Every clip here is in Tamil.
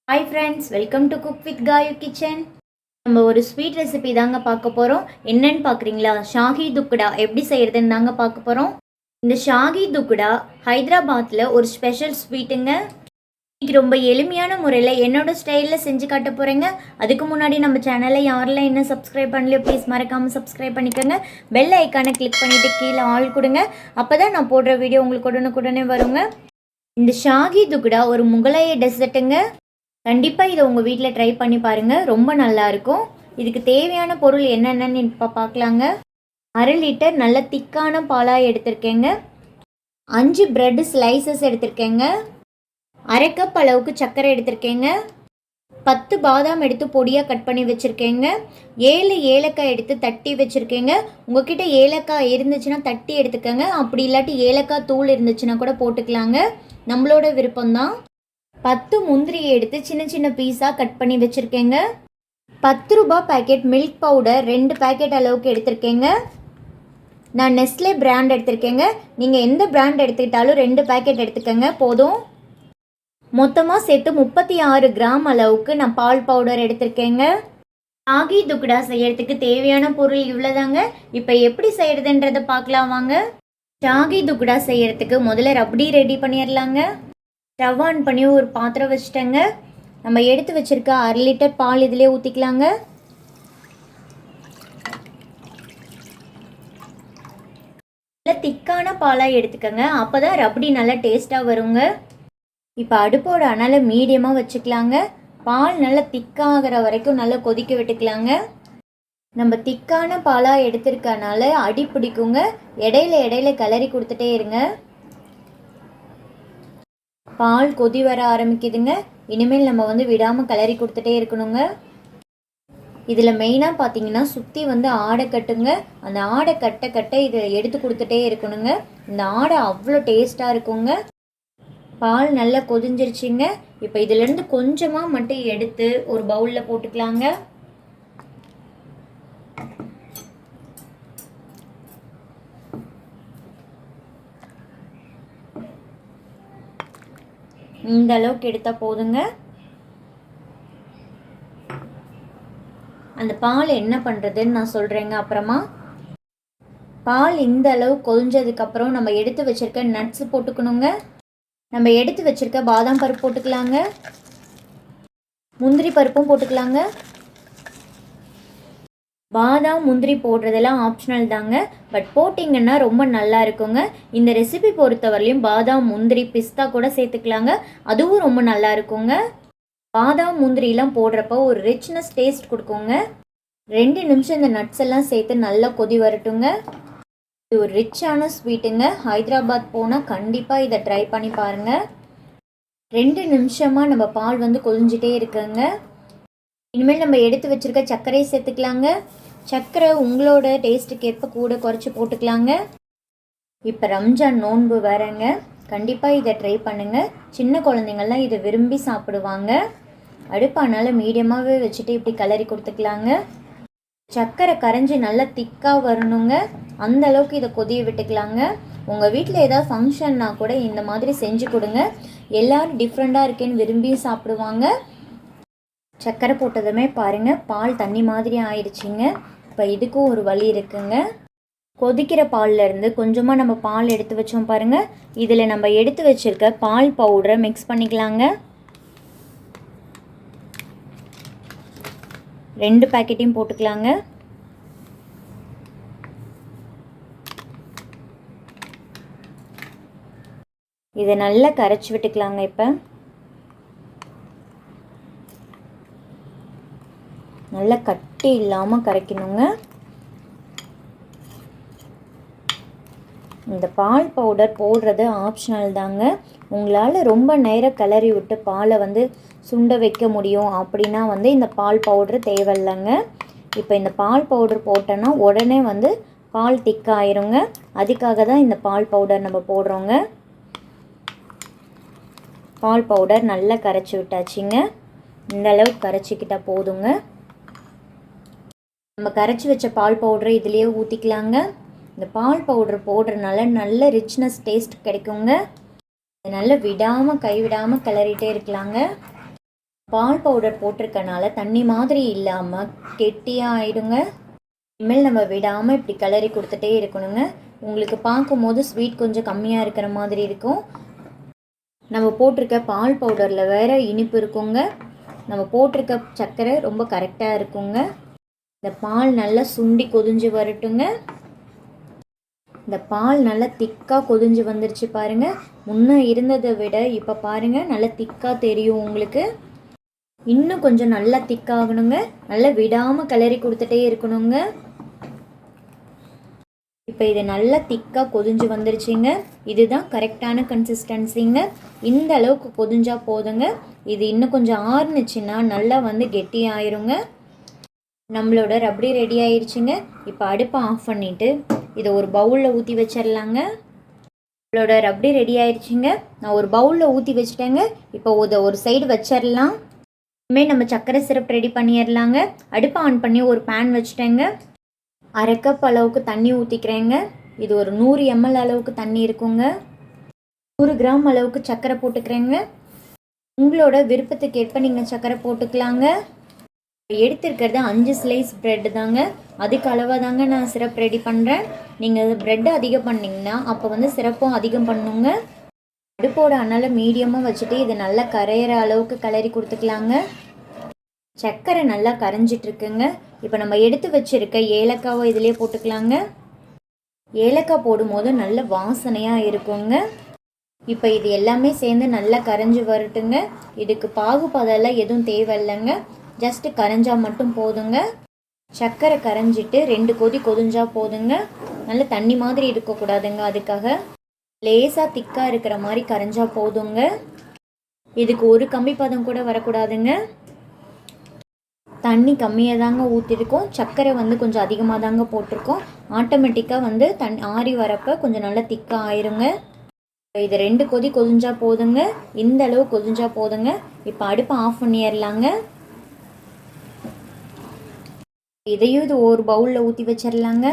Hi friends, welcome to Cook with Gayu Kitchen. நம்ம ஒரு ஸ்வீட் ரெசிபி தாங்க பார்க்க போகிறோம். என்னன்னு பார்க்குறீங்களா? ஷாஹி துக்குடா எப்படி செய்கிறதுன்னு தாங்க பார்க்க போகிறோம். இந்த ஷாஹி துக்குடா ஹைதராபாத்தில் ஒரு ஸ்பெஷல் ஸ்வீட்டுங்க. இன்னைக்கு ரொம்ப எளிமையான முறையில் என்னோட ஸ்டைலில் செஞ்சு காட்ட போகிறேங்க. அதுக்கு முன்னாடி நம்ம சேனலை யாரெல்லாம் இன்னும் சப்ஸ்கிரைப் பண்ணலையோ ப்ளீஸ் மறக்காமல் சப்ஸ்கிரைப் பண்ணிக்கோங்க. பெல் ஐக்கானை கிளிக் பண்ணிவிட்டு கீழே ஆல் கொடுங்க. அப்போ தான் நான் போடுற வீடியோ உங்களுக்கு உடனுக்குடனே வருங்க. இந்த ஷாஹி துக்குடா ஒரு முகலாய டெசர்ட்டுங்க. கண்டிப்பாக இதை உங்கள் வீட்டில் ட்ரை பண்ணி பாருங்கள், ரொம்ப நல்லாயிருக்கும். இதுக்கு தேவையான பொருள் என்னென்னு இப்போ பார்க்கலாங்க. 1/2 லிட்டர் நல்ல திக்கான பாலாக எடுத்திருக்கேங்க. 5 பிரெட் ஸ்லைசஸ் எடுத்திருக்கேங்க. 1/2 கப் அளவுக்கு சர்க்கரை எடுத்திருக்கேங்க. 10 பாதாம் எடுத்து பொடியாக கட் பண்ணி வச்சுருக்கேங்க. 7 ஏலக்காய் எடுத்து தட்டி வச்சுருக்கேங்க. உங்ககிட்ட ஏலக்காய் இருந்துச்சுன்னா தட்டி எடுத்துக்கோங்க, அப்படி இல்லாட்டி ஏலக்காய் தூள் இருந்துச்சுன்னா கூட போட்டுக்கலாங்க, நம்மளோட விருப்பம்தான். 10 முந்திரியை எடுத்து சின்ன சின்ன பீஸாக கட் பண்ணி வச்சுருக்கேங்க. 10 ரூபா பேக்கெட் மில்க் பவுடர் 2 பேக்கெட் அளவுக்கு எடுத்திருக்கேங்க. நான் நெஸ்லே பிராண்ட் எடுத்திருக்கேங்க. நீங்கள் எந்த பிராண்ட் எடுத்துக்கிட்டாலும் 2 பேக்கெட் எடுத்துக்கோங்க போதும். மொத்தமாக சேர்த்து 36 கிராம் அளவுக்கு நான் பால் பவுடர் எடுத்திருக்கேங்க. ஷாஹி துக்குடா செய்யறதுக்கு தேவையான பொருள் இவ்வளோதாங்க. இப்போ எப்படி செய்யறதுன்றதை பார்க்கலாம் வாங்க. ஷாஹி துக்குடா செய்யறதுக்கு முதல்ல ரப்டி ரெடி பண்ணிடலாங்க. ஸ்டவ் ஆன் பண்ணி ஒரு பாத்திரம் வச்சுட்டேங்க. நம்ம எடுத்து வச்சுருக்க 1/2 லிட்டர் பால் இதிலே ஊற்றிக்கலாங்க. நல்லா திக்கான பாலாக எடுத்துக்கோங்க, அப்போ தான் ரப்டி நல்லா டேஸ்ட்டாக வருங்க. இப்போ அடுப்போட அனலை மீடியமாக வச்சுக்கலாங்க. பால் நல்லா திக்காகிற வரைக்கும் நல்லா கொதிக்க விட்டுக்கலாங்க. நம்ம திக்கான பாலாக எடுத்துருக்கனால அடி பிடிக்குங்க, இடையில கிளறி கொடுத்துட்டே இருங்க. பால் கொதி வர ஆரம்பிக்குதுங்க. இனிமேல் நம்ம விடாமல் கிளறி கொடுத்துட்டே இருக்கணுங்க. இதில் மெயினாக பார்த்தீங்கன்னா சுற்றி ஆடை கட்டுங்க. அந்த ஆடை கட்ட இதை எடுத்து கொடுத்துட்டே இருக்கணுங்க. இந்த ஆடை அவ்வளோ டேஸ்ட்டாக இருக்குங்க. பால் நல்லா கொதிஞ்சிருச்சுங்க. இப்போ இதிலேருந்து கொஞ்சமாக மட்டும் எடுத்து ஒரு பவுலில் போட்டுக்கலாங்க. இந்த அளவுக்கு எடுத்தால் போதுங்க. அந்த பால் என்ன பண்ணுறதுன்னு நான் சொல்கிறேங்க அப்புறமா. பால் இந்த அளவு கொதிஞ்சதுக்கப்புறம் நம்ம எடுத்து வச்சுருக்க நட்ஸ் போட்டுக்கணுங்க. நம்ம எடுத்து வச்சுருக்க பாதாம் பருப்பு போட்டுக்கலாங்க, முந்திரி பருப்பும் போட்டுக்கலாங்க. பாதாம் முந்திரி போடுறதெல்லாம் ஆப்ஷனல் தாங்க, பட் போட்டிங்கன்னா ரொம்ப நல்லா இருக்குங்க. இந்த ரெசிபி பொறுத்தவரையிலையும் பாதாம் முந்திரி பிஸ்தா கூட சேர்த்துக்கலாங்க, அதுவும் ரொம்ப நல்லா இருக்குங்க. பாதாம் முந்திரிலாம் போடுறப்போ ஒரு ரிச்னஸ் டேஸ்ட் கொடுக்குங்க. 2 நிமிஷம் இந்த நட்ஸ் எல்லாம் சேர்த்து நல்லா கொதி வரட்டுங்க. இது ஒரு ரிச்சான ஸ்வீட்டுங்க. ஹைதராபாத் போனால் கண்டிப்பாக இதை ட்ரை பண்ணி பாருங்கள். 2 நிமிஷமாக நம்ம பால் கொதிஞ்சிட்டே இருக்குங்க. இனிமேல் நம்ம எடுத்து வச்சுருக்க சர்க்கரையை சேர்த்துக்கலாங்க. சர்க்கரை உங்களோட டேஸ்ட்டுக்கு ஏற்ப கூட குறைச்சி போட்டுக்கலாங்க. இப்போ ரம்ஜான் நோன்பு வரேங்க, கண்டிப்பாக இதை ட்ரை பண்ணுங்கள். சின்ன குழந்தைங்கள்லாம் இதை விரும்பி சாப்பிடுவாங்க. அடுப்பானால மீடியமாகவே வச்சுட்டு இப்படி கிளறி கொடுத்துக்கலாங்க. சர்க்கரை கரைஞ்சி நல்லா திக்காக வரணுங்க, அந்த அளவுக்கு இதை கொதிய விட்டுக்கலாங்க. உங்கள் வீட்டில் ஏதாவது ஃபங்க்ஷன்னா கூட இந்த மாதிரி செஞ்சு கொடுங்க, எல்லோரும் டிஃப்ரெண்ட்டாக இருக்கேன்னு விரும்பி சாப்பிடுவாங்க. சர்க்கரை போட்டதுமே பாருங்கள் பால் தண்ணி மாதிரி ஆயிடுச்சிங்க. இப்போ இதுக்கும் ஒரு வழி இருக்குங்க. கொதிக்கிற பால்லேருந்து கொஞ்சமாக நம்ம பால் எடுத்து வச்சோம் பாருங்கள், இதில் நம்ம எடுத்து வச்சுருக்க பால் பவுடரை மிக்ஸ் பண்ணிக்கலாங்க. 2 பேக்கெட்டையும் போட்டுக்கலாங்க. இதை நல்லா கரைச்சி விட்டுக்கலாங்க. இப்போ நல்லா கட்டி இல்லாமல் கரைக்கணுங்க. இந்த பால் பவுடர் போடுறது ஆப்ஷனல் தாங்க. உங்களால் ரொம்ப நேரம் கிளறி விட்டு பாலை சுண்ட வைக்க முடியும் அப்படின்னா இந்த பால் பவுட்ரு தேவையில்லைங்க. இப்போ இந்த பால் பவுடர் போட்டோன்னா உடனே பால் திக்காயிருங்க. அதுக்காக தான் இந்த பால் பவுடர் நம்ம போடுறோங்க. பால் பவுடர் நல்லா கரைச்சி விட்டாச்சுங்க. இந்த அளவுக்கு கரைச்சிக்கிட்டால் போதுங்க. நம்ம கரைச்சி வச்ச பால் பவுடரை இதிலேயே ஊற்றிக்கலாங்க. இந்த பால் பவுடர் போடுறதுனால நல்ல ரிச்னஸ் டேஸ்ட் கிடைக்குங்க. நல்லா விடாமல் கைவிடாமல் கிளறிட்டே இருக்கலாங்க. பால் பவுடர் போட்டிருக்கனால தண்ணி மாதிரி இல்லாமல் கெட்டியாக ஆயிடுங்க. இனிமேல் நம்ம விடாமல் இப்படி கிளறி கொடுத்துட்டே இருக்கணுங்க. உங்களுக்கு பார்க்கும்போது ஸ்வீட் கொஞ்சம் கம்மியாக இருக்கிற மாதிரி இருக்கும். நம்ம போட்டிருக்க பால் பவுடரில் வேறு இனிப்பு இருக்குங்க. நம்ம போட்டிருக்க சர்க்கரை ரொம்ப கரெக்டாக இருக்குங்க. இந்த பால் நல்லா சுண்டி கொதிஞ்சு வரட்டுங்க. இந்த பால் நல்லா திக்காக கொதிஞ்சு வந்துருச்சு பாருங்கள். முன்னே இருந்ததை விட இப்போ பாருங்கள் நல்லா திக்காக தெரியும் உங்களுக்கு. இன்னும் கொஞ்சம் நல்லா திக்காகணுங்க. நல்லா விடாமல் கிளறி கொடுத்துட்டே இருக்கணுங்க. இப்போ இது நல்லா திக்காக கொதிஞ்சு வந்துருச்சுங்க. இதுதான் கரெக்டான கன்சிஸ்டன்சிங்க. இந்த அளவுக்கு கொதிஞ்சா போதுங்க. இது இன்னும் கொஞ்சம் ஆறுனுச்சுன்னா நல்லா வந்து கெட்டி ஆயிருங்க. நம்மளோட ரப்டி ரெடி ஆயிடுச்சுங்க. இப்போ அடுப்பை ஆஃப் பண்ணிவிட்டு இதை ஒரு பவுலில் ஊற்றி வச்சிடலாங்க. நம்மளோட ரப்டி ரெடி ஆயிடுச்சுங்க. நான் ஒரு பவுலில் ஊற்றி வச்சுட்டேங்க. இப்போ ஒரு சைடு வச்சிடலாம். இனிமேல் நம்ம சர்க்கரை சிரப் ரெடி பண்ணிடலாங்க. அடுப்பை ஆன் பண்ணி ஒரு பேன் வச்சுட்டேங்க. 1/2 கப் அளவுக்கு தண்ணி ஊற்றிக்கிறேங்க. இது ஒரு 100 ml அளவுக்கு தண்ணி இருக்குங்க. 100 கிராம் அளவுக்கு சர்க்கரை போட்டுக்கிறேங்க. உங்களோட விருப்பத்துக்கு ஏற்ப நீங்கள் சர்க்கரை போட்டுக்கலாங்க. எடுத்துருக்கிறது 5 ஸ்லைஸ் ப்ரெட் தாங்க. அதுக்கு அளவாக தாங்க நான் சிரப் ரெடி பண்ணுறேன். நீங்கள் ப்ரெட்டு அதிகம் பண்ணிங்கன்னா அப்போ வந்து சிரப்பும் அதிகம் பண்ணுங்க. அடுப்போட அனலை மீடியமாக வச்சுட்டு இதை நல்லா கரையிற அளவுக்கு கிளறி கொடுத்துக்கலாங்க. சர்க்கரை நல்லா கரைஞ்சிட்ருக்குங்க. இப்போ நம்ம எடுத்து வச்சுருக்க ஏலக்காவை இதிலே போட்டுக்கலாங்க. ஏலக்காய் போடும்போது நல்ல வாசனையாக இருக்குங்க. இப்போ இது எல்லாமே சேர்ந்து நல்லா கரைஞ்சி வரட்டுங்க. இதுக்கு பாகுபாதெல்லாம் எதுவும் தேவையில்லைங்க. ஜஸ்ட்டு கரைஞ்சால் மட்டும் போதுங்க. சர்க்கரை கரைஞ்சிட்டு 2 கொதி கொதிஞ்சா போதுங்க. நல்ல தண்ணி மாதிரி இருக்கக்கூடாதுங்க. அதுக்காக லேசாக திக்காக இருக்கிற மாதிரி கரைஞ்சா போதுங்க. இதுக்கு ஒரு கம்பி பதம் கூட வரக்கூடாதுங்க. தண்ணி கம்மியாக தாங்க ஊற்றிருக்கோம். சர்க்கரை வந்து கொஞ்சம் அதிகமாக தாங்க போட்டிருக்கோம். ஆட்டோமேட்டிக்காக வந்து ஆறி வரப்போ கொஞ்சம் நல்லா திக்காக ஆயிருங்க. இது 2 கொதி கொதிஞ்சா போதுங்க. இந்த அளவு கொதிஞ்சா போதுங்க. இப்போ அடுப்பை ஆஃப் பண்ணிடலாங்க. இதையும் இது ஒரு பவுலில் ஊற்றி வச்சிடலாங்க.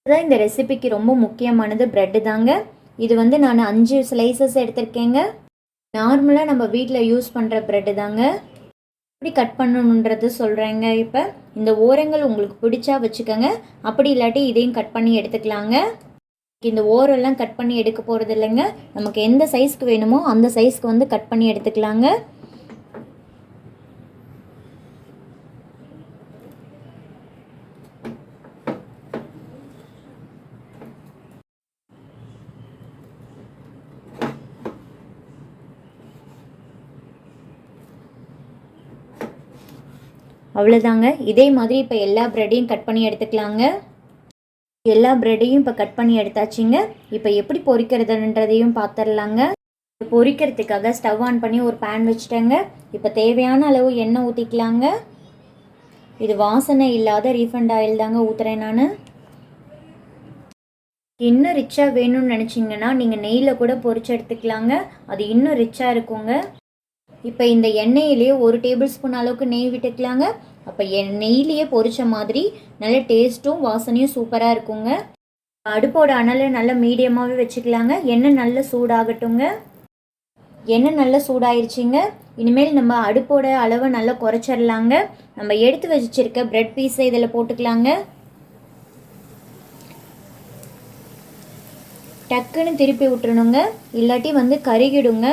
இதுதான் இந்த ரெசிபிக்கு ரொம்ப முக்கியமானது ப்ரெட்டு தாங்க. இது வந்து நான் 5 ஸ்லைசஸ் எடுத்திருக்கேங்க. நார்மலாக நம்ம வீட்டில் யூஸ் பண்ணுற ப்ரெட்டு தாங்க. எப்படி கட் பண்ணணுன்றது சொல்கிறேங்க. இப்போ இந்த ஓரங்கள் உங்களுக்கு பிடிச்சா வச்சுக்கோங்க. அப்படி இல்லாட்டி இதையும் கட் பண்ணி எடுத்துக்கலாங்க. இந்த ஓரெல்லாம் கட் பண்ணி எடுக்க போகிறது இல்லைங்க. நமக்கு எந்த சைஸ்க்கு வேணுமோ அந்த சைஸ்க்கு வந்து கட் பண்ணி எடுத்துக்கலாங்க. அவ்வளோதாங்க. இதே மாதிரி இப்போ எல்லா ப்ரெட்டையும் கட் பண்ணி எடுத்துக்கலாங்க. எல்லா ப்ரெட்டையும் இப்போ கட் பண்ணி எடுத்தாச்சுங்க. இப்போ எப்படி பொரிக்கிறதுன்றதையும் பார்த்துடலாங்க. பொரிக்கிறதுக்காக ஸ்டவ் ஆன் பண்ணி ஒரு பேன் வச்சுட்டேங்க. இப்போ தேவையான அளவு எண்ணெய் ஊற்றிக்கலாங்க. இது வாசனை இல்லாத ரீஃபண்ட் ஆயில் தாங்க ஊற்றுறேன் நான். இன்னும் ரிச்சாக வேணும்னு நினச்சிங்கன்னா நீங்கள் நெய்யில் கூட பொரிச்சு எடுத்துக்கலாங்க. அது இன்னும் ரிச்சாக இருக்குங்க. இப்போ இந்த எண்ணெயிலேயே 1 டேபிள் ஸ்பூன் அளவுக்கு நெய் விட்டுக்கலாங்க. அப்போ நெய்லேயே பொரிச்ச மாதிரி நல்ல டேஸ்ட்டும் வாசனையும் சூப்பராக இருக்குங்க. அடுப்போட அனலை நல்லா மீடியமாகவே வச்சுக்கலாங்க. எண்ணெய் நல்லா சூடாகட்டுங்க. எண்ணெய் நல்லா சூடாயிருச்சுங்க. இனிமேல் நம்ம அடுப்போட அளவை நல்லா குறைச்சிடலாங்க. நம்ம எடுத்து வச்சிருக்க ப்ரெட் பீஸை இதில் போட்டுக்கலாங்க. டக்குன்னு திருப்பி விட்டுறணுங்க. இல்லாட்டி வந்து கருகிடுங்க.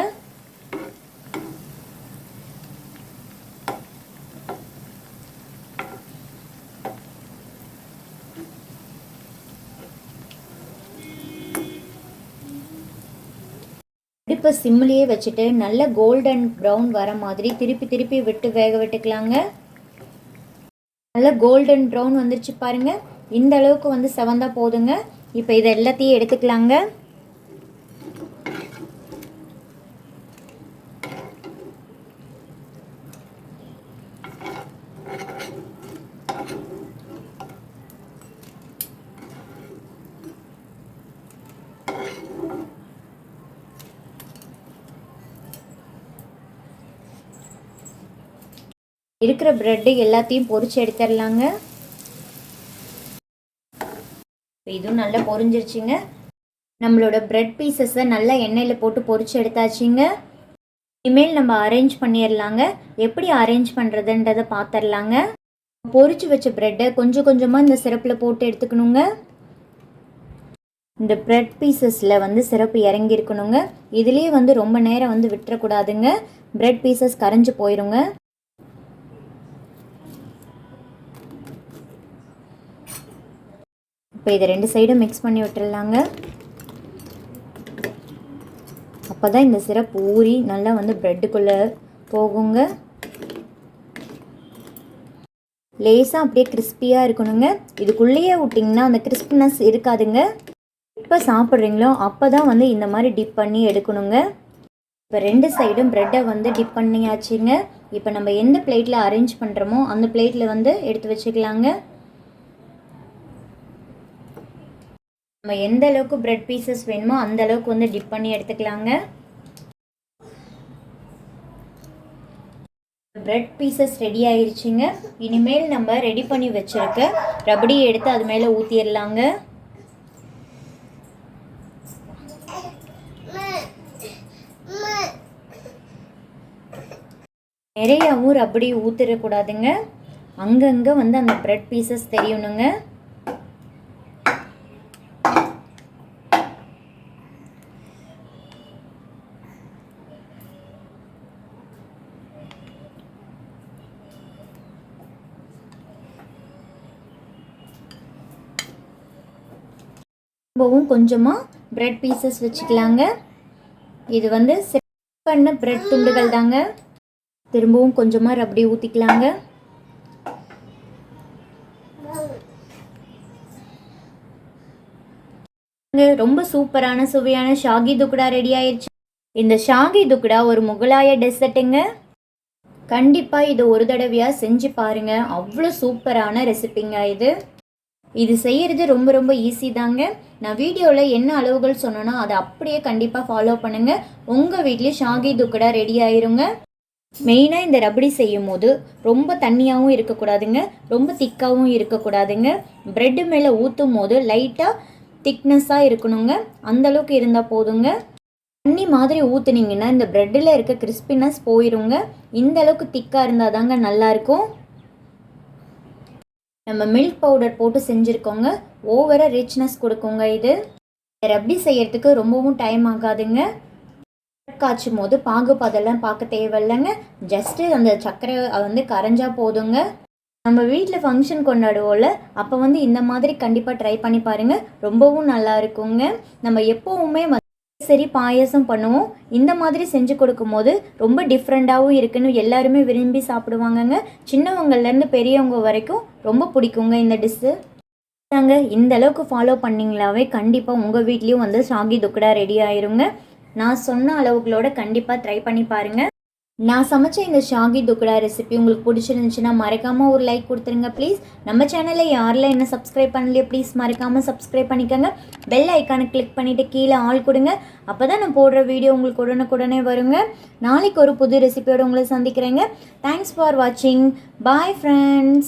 அடுப்பை சிம்லேயே வச்சுட்டு நல்ல கோல்டன் ப்ரௌன் வர மாதிரி திருப்பி திருப்பி விட்டு வேக விட்டுக்கலாங்க. நல்லா கோல்டன் ப்ரௌன் வந்துருச்சு பாருங்கள். இந்த அளவுக்கு வந்து செவந்தா போதுங்க. இப்போ இதை எல்லாத்தையும் எடுத்துக்கலாங்க. இருக்கிற ப்ரெட்டு எல்லாத்தையும் பொரிச்சு எடுத்துடலாங்க. இதுவும் நல்லா பொரிஞ்சிருச்சுங்க. நம்மளோட பிரெட் பீசஸை நல்லா எண்ணெயில் போட்டு பொரிச்சு எடுத்தாச்சுங்க. இனிமேல் நம்ம அரேஞ்ச் பண்ணிடலாங்க. எப்படி அரேஞ்ச் பண்ணுறதுன்றதை பார்த்துடலாங்க. பொரிச்சு வச்ச ப்ரெட்டை கொஞ்சம் கொஞ்சமாக இந்த சிரப்பில் போட்டு எடுத்துக்கணுங்க. இந்த ப்ரெட் பீசஸில் வந்து சிரப்பு இறங்கியிருக்கணுங்க. இதுலேயே வந்து ரொம்ப நேரம் வந்து விட்டுறக்கூடாதுங்க. ப்ரெட் பீசஸ் கரைஞ்சி போயிருங்க. இப்போ இதை 2 சைடும் மிக்ஸ் பண்ணி விட்டுடலாங்க. அப்போ தான் இந்த சிரப்பு ஊறி நல்லா வந்து ப்ரெட்டுக்குள்ளே போகுங்க. லேசாக அப்படியே கிறிஸ்பியாக இருக்கணுங்க. இதுக்குள்ளேயே விட்டிங்கன்னா அந்த கிறிஸ்பினஸ் இருக்காதுங்க. எப்போ சாப்பிட்றீங்களோ அப்போ தான் வந்து இந்த மாதிரி டிப் பண்ணி எடுக்கணுங்க. இப்போ 2 சைடும் ப்ரெட்டை வந்து டிப் பண்ணியாச்சுங்க. இப்போ நம்ம எந்த பிளேட்டில் அரேஞ்ச் பண்ணுறோமோ அந்த பிளேட்டில் வந்து எடுத்து வச்சுக்கலாங்க. நம்ம எந்த அளவுக்கு ப்ரெட் பீசஸ் வேணுமோ அந்த அளவுக்கு வந்து டிப் பண்ணி எடுத்துக்கலாங்க. ப்ரெட் பீசஸ் ரெடி ஆயிடுச்சுங்க. இனிமேல் நம்ம ரெடி பண்ணி வச்சிருக்க ரபடியை எடுத்து அது மேலே ஊற்றிடலாங்க. நிறையாவும் ரபடி ஊற்றிடக்கூடாதுங்க. அங்கங்கே வந்து அந்த ப்ரெட் பீசஸ் தெரியணுங்க. ரொம்பவும் கொஞ்சமாக ப்ரெட் பீசஸ் வச்சுக்கலாங்க. இது வந்து செட் பண்ண ப்ரெட் துண்டுகள் தாங்க. திரும்பவும் கொஞ்சமாக ரபடி ஊற்றிக்கலாங்க. ரொம்ப சூப்பரான சுவையான ஷாகி துக்குடா ரெடி ஆயிடுச்சு. இந்த ஷாகி துக்குடா ஒரு முகலாய டெசர்ட்டுங்க. கண்டிப்பாக இது ஒரு தடவையாக செஞ்சு பாருங்க. அவ்வளோ சூப்பரான ரெசிபிங்க இது. இது செய்கிறது ரொம்ப ரொம்ப ஈஸி தாங்க. நான் வீடியோவில் என்ன அளவுகள் சொன்னேனோ அதை அப்படியே கண்டிப்பாக ஃபாலோ பண்ணுங்கள். உங்கள் வீட்லேயும் ஷாகி துக்குடா ரெடி ஆயிருங்க. மெயினாக இந்த ரபடி செய்யும் போது ரொம்ப தண்ணியாகவும் இருக்கக்கூடாதுங்க, ரொம்ப திக்காகவும் இருக்கக்கூடாதுங்க. ப்ரெட்டு மேலே ஊற்றும் போது லைட்டாக திக்னஸாக இருக்கணுங்க. அந்தளவுக்கு இருந்தால் போதுங்க. தண்ணி மாதிரி ஊற்றுனீங்கன்னா இந்த ப்ரெட்டில் இருக்க கிறிஸ்பினஸ் போயிடுங்க. இந்த அளவுக்கு திக்காக இருந்தால் தாங்க நல்லாயிருக்கும். நம்ம மில்க் பவுடர் போட்டு செஞ்சுருக்கோங்க. ஓவராக ரிச்னஸ் கொடுக்குங்க. இது ரபடி செய்யறதுக்கு ரொம்பவும் டைம் ஆகாதுங்க. காய்ச்சும் போது பாகுபாதெல்லாம் பார்க்க தேவையில்லைங்க. ஜஸ்ட்டு அந்த சர்க்கரை வந்து கரைஞ்சா போதுங்க. நம்ம வீட்டில் ஃபங்க்ஷன் கொண்டாடுவோம்ல, அப்போ வந்து இந்த மாதிரி கண்டிப்பாக ட்ரை பண்ணி பாருங்கள். ரொம்பவும் நல்லா இருக்குங்க. நம்ம எப்போவுமே சரி பாயசம் பண்ணுவோம். இந்த மாதிரி செஞ்சு கொடுக்கும் போது ரொம்ப டிஃப்ரெண்ட்டாகவும் இருக்குன்னு எல்லாருமே விரும்பி சாப்பிடுவாங்கங்க. சின்னவங்கள்லேருந்து பெரியவங்க வரைக்கும் ரொம்ப பிடிக்குங்க இந்த டிஷ்ஷு. நாங்கள் இந்த அளவுக்கு ஃபாலோ பண்ணிங்களாவே கண்டிப்பாக உங்கள் வீட்லேயும் வந்து ஷாகி துக்குடா ரெடி ஆயிருங்க. நான் சொன்ன அளவுகளோட கண்டிப்பாக ட்ரை பண்ணி பாருங்கள். நான் சமைச்ச இந்த ஷாகி துக்குடா ரெசிபி உங்களுக்கு பிடிச்சிருந்துச்சுன்னா மறக்காமல் ஒரு லைக் கொடுத்துருங்க ப்ளீஸ். நம்ம சேனலில் யாரெல்லாம் என்ன சப்ஸ்கிரைப் பண்ணலையே ப்ளீஸ் மறக்காமல் சப்ஸ்கிரைப் பண்ணிக்கோங்க. பெல் ஐக்கானை கிளிக் பண்ணிவிட்டு கீழே ஆல் கொடுங்க. அப்போ தான் நான் போடுற வீடியோ உங்களுக்கு உடனுக்குடனே வருங்க. நாளைக்கு ஒரு புது ரெசிபியோடு உங்களை சந்திக்கிறேங்க. தேங்க்ஸ் ஃபார் வாட்சிங். Bye friends.